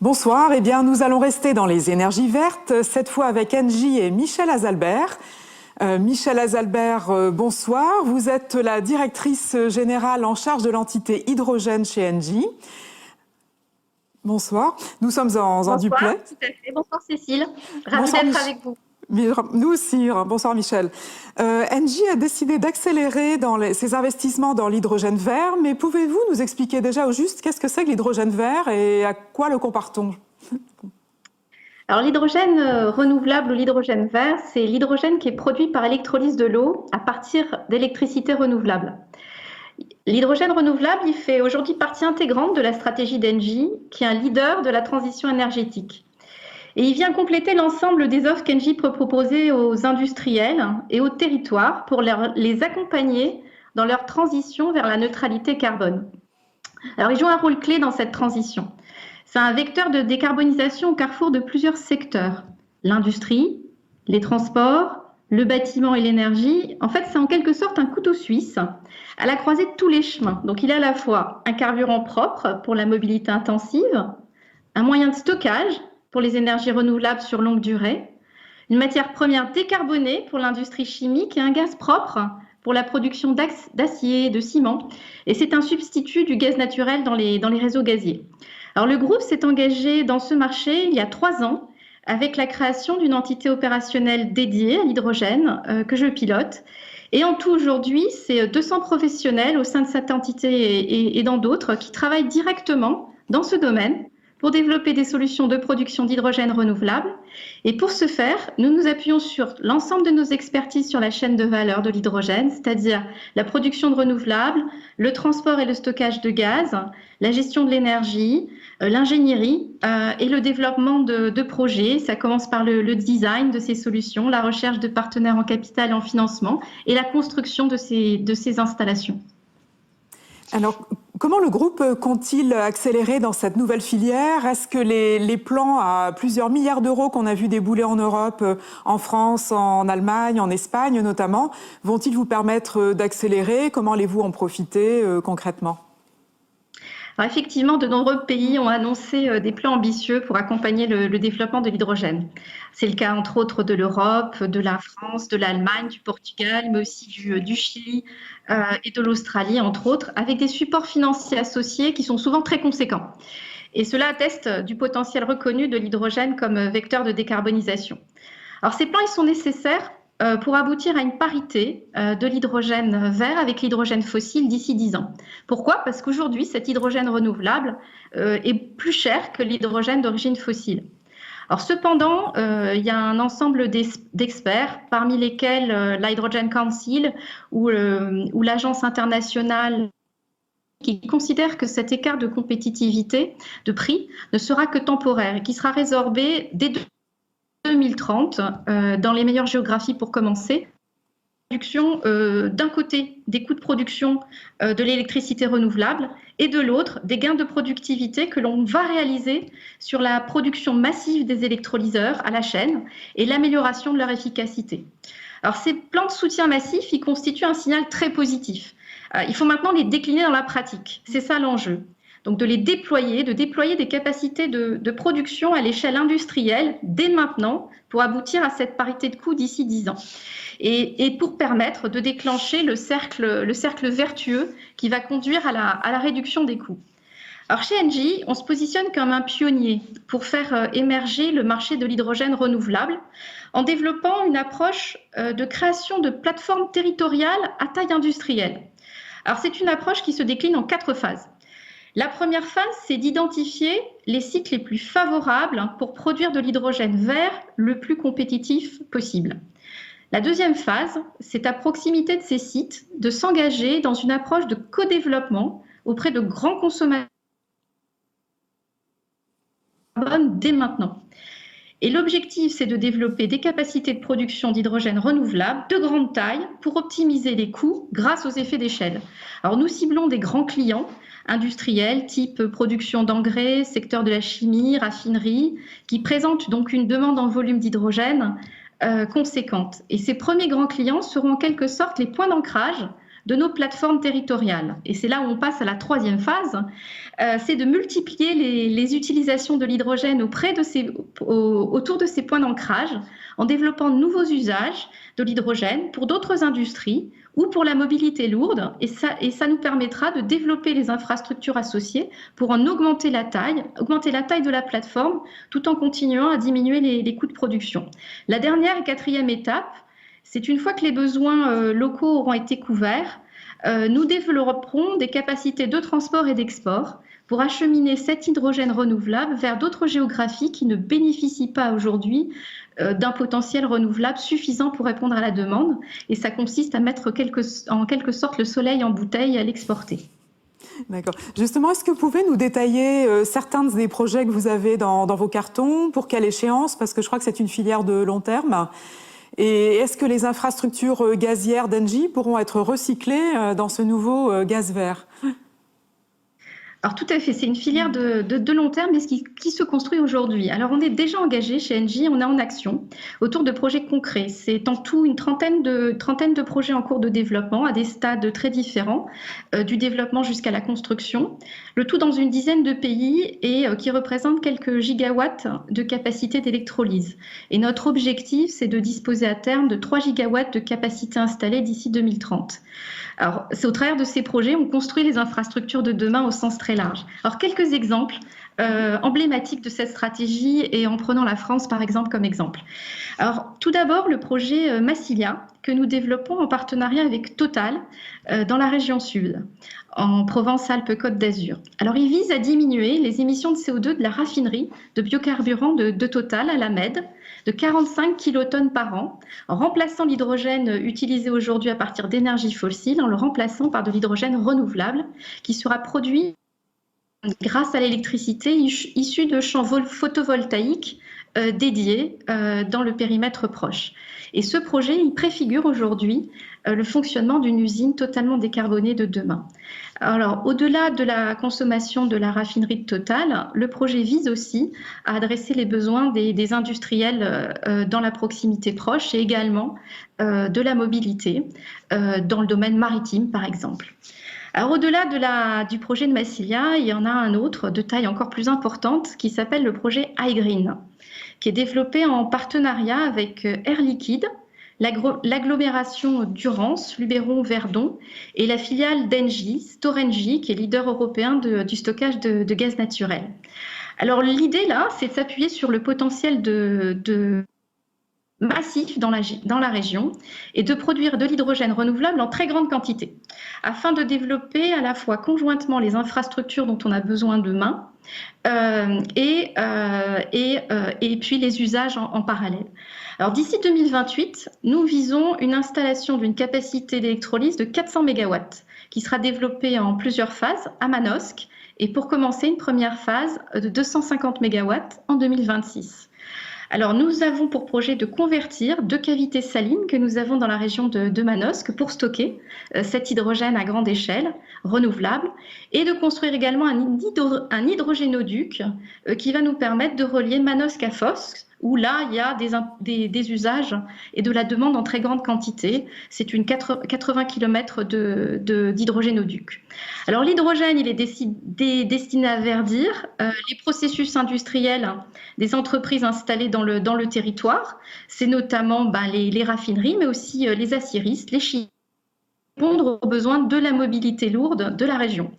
Bonsoir, eh bien nous allons rester dans les énergies vertes, cette fois avec Engie et Michel Azalbert. Michel Azalbert, bonsoir. Vous êtes la directrice générale en charge de l'entité hydrogène chez Engie. Bonsoir. Nous sommes en duplex. Bonsoir, tout à fait. Bonsoir Cécile. Ravie d'être avec vous. Nous aussi. Bonsoir Michel. Engie a décidé d'accélérer ses investissements dans l'hydrogène vert, mais pouvez-vous nous expliquer déjà au juste qu'est-ce que c'est que l'hydrogène vert et à quoi le compare-t-on? Alors l'hydrogène renouvelable ou l'hydrogène vert, c'est l'hydrogène qui est produit par électrolyse de l'eau à partir d'électricité renouvelable. L'hydrogène renouvelable, il fait aujourd'hui partie intégrante de la stratégie d'Engie, qui est un leader de la transition énergétique. Et il vient compléter l'ensemble des offres qu'Engie peut proposer aux industriels et aux territoires pour les accompagner dans leur transition vers la neutralité carbone. Alors, il joue un rôle clé dans cette transition. C'est un vecteur de décarbonisation au carrefour de plusieurs secteurs. L'industrie, les transports, le bâtiment et l'énergie. En fait, c'est en quelque sorte un couteau suisse à la croisée de tous les chemins. Donc, il est à la fois un carburant propre pour la mobilité intensive, un moyen de stockage pour les énergies renouvelables sur longue durée, une matière première décarbonée pour l'industrie chimique et un gaz propre pour la production d'acier, de ciment. Et c'est un substitut du gaz naturel dans les réseaux gaziers. Alors le groupe s'est engagé dans ce marché il y a 3 ans avec la création d'une entité opérationnelle dédiée à l'hydrogène que je pilote. Et en tout aujourd'hui, c'est 200 professionnels au sein de cette entité et dans d'autres qui travaillent directement dans ce domaine pour développer des solutions de production d'hydrogène renouvelable. Et pour ce faire, nous nous appuyons sur l'ensemble de nos expertises sur la chaîne de valeur de l'hydrogène, c'est-à-dire la production de renouvelables, le transport et le stockage de gaz, la gestion de l'énergie, l'ingénierie et le développement de projets. Ça commence par le design de ces solutions, la recherche de partenaires en capital et en financement et la construction de ces installations. Alors, comment le groupe compte-t-il accélérer dans cette nouvelle filière? Est-ce que les plans à plusieurs milliards d'euros qu'on a vu débouler en Europe, en France, en Allemagne, en Espagne notamment, vont-ils vous permettre d'accélérer? Comment allez-vous en profiter concrètement? Alors effectivement, de nombreux pays ont annoncé des plans ambitieux pour accompagner le développement de l'hydrogène. C'est le cas entre autres de l'Europe, de la France, de l'Allemagne, du Portugal, mais aussi du Chili et de l'Australie, entre autres, avec des supports financiers associés qui sont souvent très conséquents. Et cela atteste du potentiel reconnu de l'hydrogène comme vecteur de décarbonisation. Alors ces plans, ils sont nécessaires pour aboutir à une parité de l'hydrogène vert avec l'hydrogène fossile d'ici 10 ans. Pourquoi? Parce qu'aujourd'hui, cet hydrogène renouvelable est plus cher que l'hydrogène d'origine fossile. Alors cependant, il y a un ensemble d'experts, parmi lesquels l'Hydrogen Council ou l'Agence internationale qui considère que cet écart de compétitivité, de prix, ne sera que temporaire et qui sera résorbé dès 2030, dans les meilleures géographies pour commencer, réduction d'un côté des coûts de production de l'électricité renouvelable et de l'autre des gains de productivité que l'on va réaliser sur la production massive des électrolyseurs à la chaîne et l'amélioration de leur efficacité. Alors ces plans de soutien massif, ils constituent un signal très positif. Il faut maintenant les décliner dans la pratique. C'est ça l'enjeu. Donc de déployer des capacités de production à l'échelle industrielle dès maintenant pour aboutir à cette parité de coûts d'ici 10 ans. Et pour permettre de déclencher le cercle vertueux qui va conduire à la réduction des coûts. Alors chez Engie, on se positionne comme un pionnier pour faire émerger le marché de l'hydrogène renouvelable en développant une approche de création de plateformes territoriales à taille industrielle. Alors c'est une approche qui se décline en 4 phases. La première phase, c'est d'identifier les sites les plus favorables pour produire de l'hydrogène vert le plus compétitif possible. La deuxième phase, c'est à proximité de ces sites de s'engager dans une approche de co-développement auprès de grands consommateurs dès maintenant. Et l'objectif, c'est de développer des capacités de production d'hydrogène renouvelable de grande taille pour optimiser les coûts grâce aux effets d'échelle. Alors nous ciblons des grands clients industriels, type production d'engrais, secteur de la chimie, raffinerie, qui présentent donc une demande en volume d'hydrogène conséquente. Et ces premiers grands clients seront en quelque sorte les points d'ancrage de nos plateformes territoriales. Et c'est là où on passe à la troisième phase, c'est de multiplier les utilisations de l'hydrogène autour de ces points d'ancrage en développant de nouveaux usages de l'hydrogène pour d'autres industries ou pour la mobilité lourde. Et ça nous permettra de développer les infrastructures associées pour en augmenter la taille de la plateforme tout en continuant à diminuer les coûts de production. La dernière et quatrième étape, c'est une fois que les besoins locaux auront été couverts, nous développerons des capacités de transport et d'export pour acheminer cet hydrogène renouvelable vers d'autres géographies qui ne bénéficient pas aujourd'hui d'un potentiel renouvelable suffisant pour répondre à la demande. Et ça consiste à mettre en quelque sorte le soleil en bouteille et à l'exporter. D'accord. Justement, est-ce que vous pouvez nous détailler certains des projets que vous avez dans vos cartons? Pour quelle échéance? Parce que je crois que c'est une filière de long terme. Et est-ce que les infrastructures gazières d'Engie pourront être recyclées dans ce nouveau gaz vert? Alors tout à fait, c'est une filière de long terme, mais qui se construit aujourd'hui. Alors on est déjà engagé chez Engie, on est en action autour de projets concrets. C'est en tout une trentaine de projets en cours de développement à des stades très différents, du développement jusqu'à la construction. Le tout dans une dizaine de pays et qui représente quelques gigawatts de capacité d'électrolyse. Et notre objectif, c'est de disposer à terme de 3 gigawatts de capacité installée d'ici 2030. Alors, c'est au travers de ces projets, on construit les infrastructures de demain au sens très large. Alors, quelques exemples emblématiques de cette stratégie et en prenant la France, par exemple, comme exemple. Alors, tout d'abord, le projet Massilia, que nous développons en partenariat avec Total dans la région sud, en Provence-Alpes-Côte d'Azur. Alors, il vise à diminuer les émissions de CO2 de la raffinerie de biocarburants de Total à la Med de 45 kilotonnes par an, en remplaçant l'hydrogène utilisé aujourd'hui à partir d'énergies fossiles, en le remplaçant par de l'hydrogène renouvelable qui sera produit grâce à l'électricité issue de champs photovoltaïques dédiés dans le périmètre proche. Et ce projet, il préfigure aujourd'hui le fonctionnement d'une usine totalement décarbonée de demain. Alors, au-delà de la consommation de la raffinerie de Total, le projet vise aussi à adresser les besoins des industriels dans la proximité proche et également de la mobilité dans le domaine maritime, par exemple. Alors, au-delà du projet de Massilia, il y en a un autre de taille encore plus importante qui s'appelle le projet iGreen, qui est développé en partenariat avec Air Liquide, l'agglomération Durance, Luberon-Verdon et la filiale d'Engie, Storengy, qui est leader européen du stockage de gaz naturel. Alors l'idée là, c'est de s'appuyer sur le potentiel massif dans la région et de produire de l'hydrogène renouvelable en très grande quantité, afin de développer à la fois conjointement les infrastructures dont on a besoin demain et puis les usages en parallèle. Alors d'ici 2028, nous visons une installation d'une capacité d'électrolyse de 400 MW qui sera développée en plusieurs phases à Manosque et pour commencer une première phase de 250 MW en 2026. Alors, nous avons pour projet de convertir 2 cavités salines que nous avons dans la région de Manosque pour stocker cet hydrogène à grande échelle, renouvelable, et de construire également un hydrogénoduc qui va nous permettre de relier Manosque à Fos, où là, il y a des usages et de la demande en très grande quantité. C'est une 80 km d'hydrogénoduc. Alors, l'hydrogène, il est destiné à verdir les processus industriels des entreprises installées dans le territoire. C'est notamment les raffineries, mais aussi les aciéristes, les chimistes, répondre aux besoins de la mobilité lourde de la région.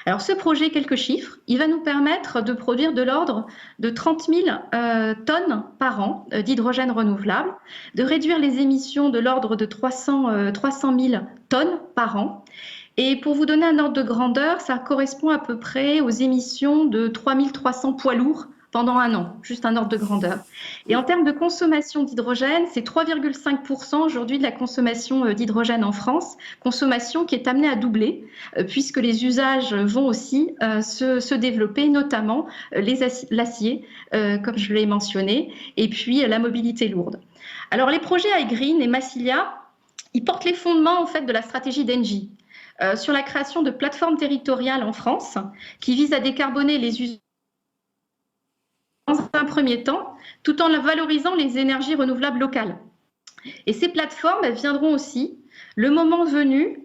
Alors ce projet, quelques chiffres, il va nous permettre de produire de l'ordre de 30 000 tonnes par an d'hydrogène renouvelable, de réduire les émissions de l'ordre de 300 000 tonnes par an. Et pour vous donner un ordre de grandeur, ça correspond à peu près aux émissions de 3 300 poids lourds pendant un an, juste un ordre de grandeur. Et en termes de consommation d'hydrogène, c'est 3,5% aujourd'hui de la consommation d'hydrogène en France, consommation qui est amenée à doubler, puisque les usages vont aussi se développer, notamment l'acier, comme je l'ai mentionné, et puis la mobilité lourde. Alors les projets iGreen et Massilia, ils portent les fondements en fait de la stratégie d'Engie sur la création de plateformes territoriales en France qui visent à décarboner les usages dans un premier temps, tout en valorisant les énergies renouvelables locales. Et ces plateformes, elles viendront aussi, le moment venu,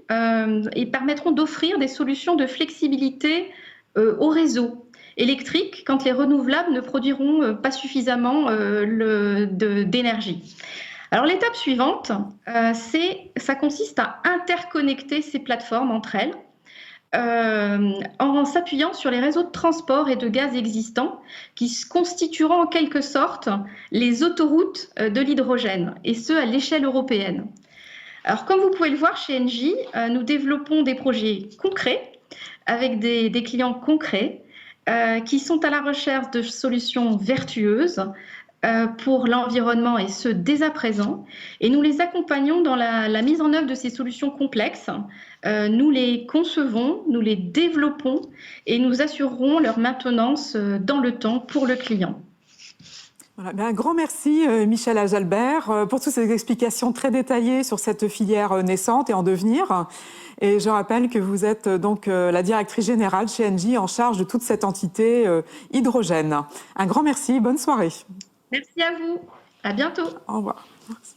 et permettront d'offrir des solutions de flexibilité au réseau électrique quand les renouvelables ne produiront pas suffisamment d'énergie. Alors l'étape suivante, ça consiste à interconnecter ces plateformes entre elles en s'appuyant sur les réseaux de transport et de gaz existants qui constitueront en quelque sorte les autoroutes de l'hydrogène, et ce à l'échelle européenne. Alors comme vous pouvez le voir chez Engie, nous développons des projets concrets avec des clients concrets qui sont à la recherche de solutions vertueuses pour l'environnement, et ce dès à présent. Et nous les accompagnons dans la mise en œuvre de ces solutions complexes. Nous les concevons, nous les développons et nous assurerons leur maintenance dans le temps pour le client. Voilà, bien, un grand merci Michèle Ajalbert pour toutes ces explications très détaillées sur cette filière naissante et en devenir. Et je rappelle que vous êtes donc la directrice générale chez Engie en charge de toute cette entité hydrogène. Un grand merci, bonne soirée. Merci à vous, à bientôt. Au revoir. Merci.